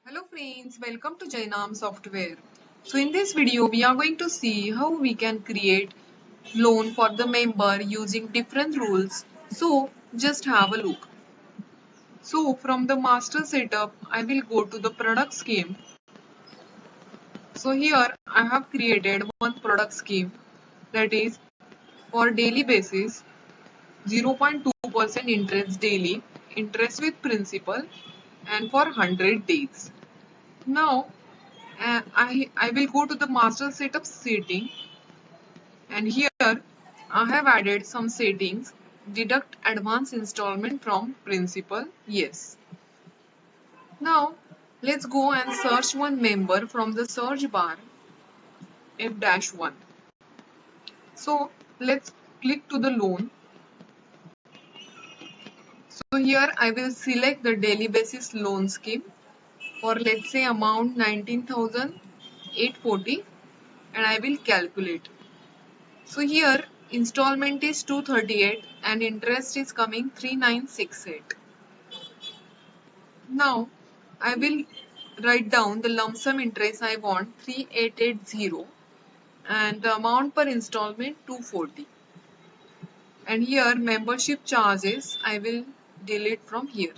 Hello friends, welcome to Jainam Software. So in this video we are going to see how we can create loan for the member using different rules. So just have a look. So from the master setup I will go to the product scheme. So here I have created one product scheme, that is for daily basis 0.2% interest daily, interest with principal, and for 100 days. Now I will go to the master setup setting, and here I have added some settings. Deduct advance installment from principal, yes. Now let's go and search one member from the search bar, F-1. So let's click to the loan. So here I will select the daily basis loan scheme for, let's say, amount 19,840, and I will calculate. So here installment is 238 and interest is coming 3968. Now I will write down the lump sum interest I want 3880 and the amount per installment 240. And here membership charges I will delete from here.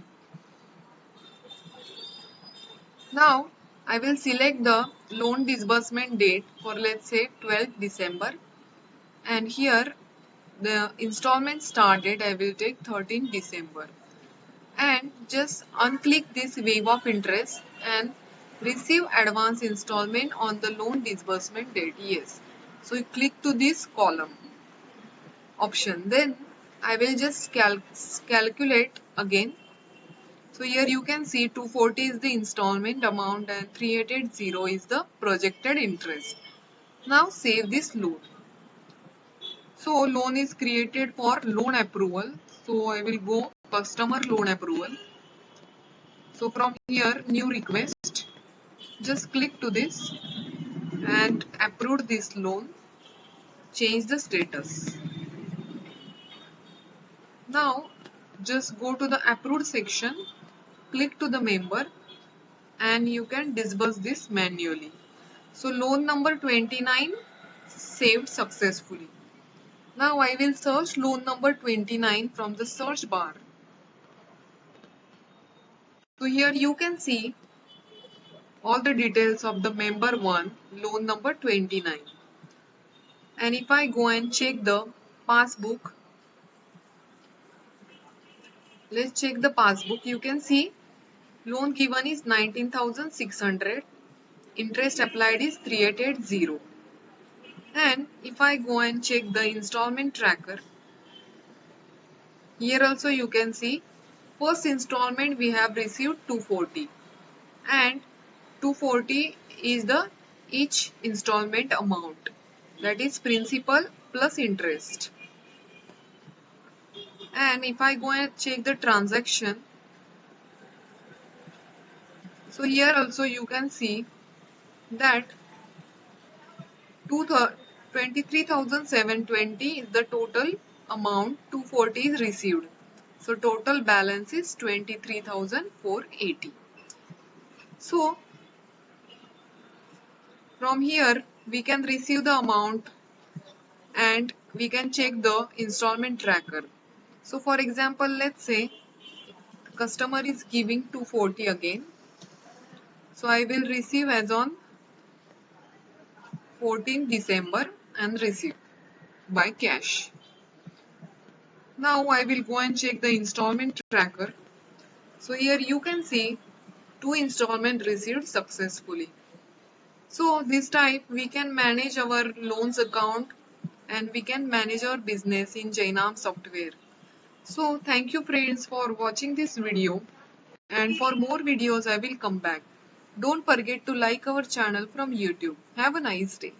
Now I will select the loan disbursement date for, let's say, 12th December, and here the installment start date I will take 13th December, and just unclick this waive of interest and receive advance installment on the loan disbursement date, yes. So you click to this column option, then I will just calculate again. So here you can see 240 is the installment amount and 3880 is the projected interest. Now save this loan. So loan is created for loan approval. So I will go customer loan approval. So from here, new request, just click to this and approve this loan, change the status. Now just go to the approved section, click to the member, and you can disburse this manually. So loan number 29 saved successfully. Now I will search loan number 29 from the search bar. So here you can see all the details of the member 1, loan number 29. And if I go and check the passbook, let's check the passbook. You can see loan given is 19,600. Interest applied is 3880. And if I go and check the installment tracker, here also you can see first installment we have received 240, and 240 is the each installment amount, that is principal plus interest. And if I go and check the transaction, so here also you can see that 23,720 is the total amount, 240 is received. So total balance is 23,480. So from here we can receive the amount and we can check the installment tracker. So for example, let's say the customer is giving 240 again. So I will receive as on 14th December and receive by cash. Now I will go and check the installment tracker. So here you can see 2 installment received successfully. So this type we can manage our loans account and we can manage our business in Jainam software. So thank you friends for watching this video, and for more videos I will come back. Don't forget to like our channel from YouTube. Have a nice day.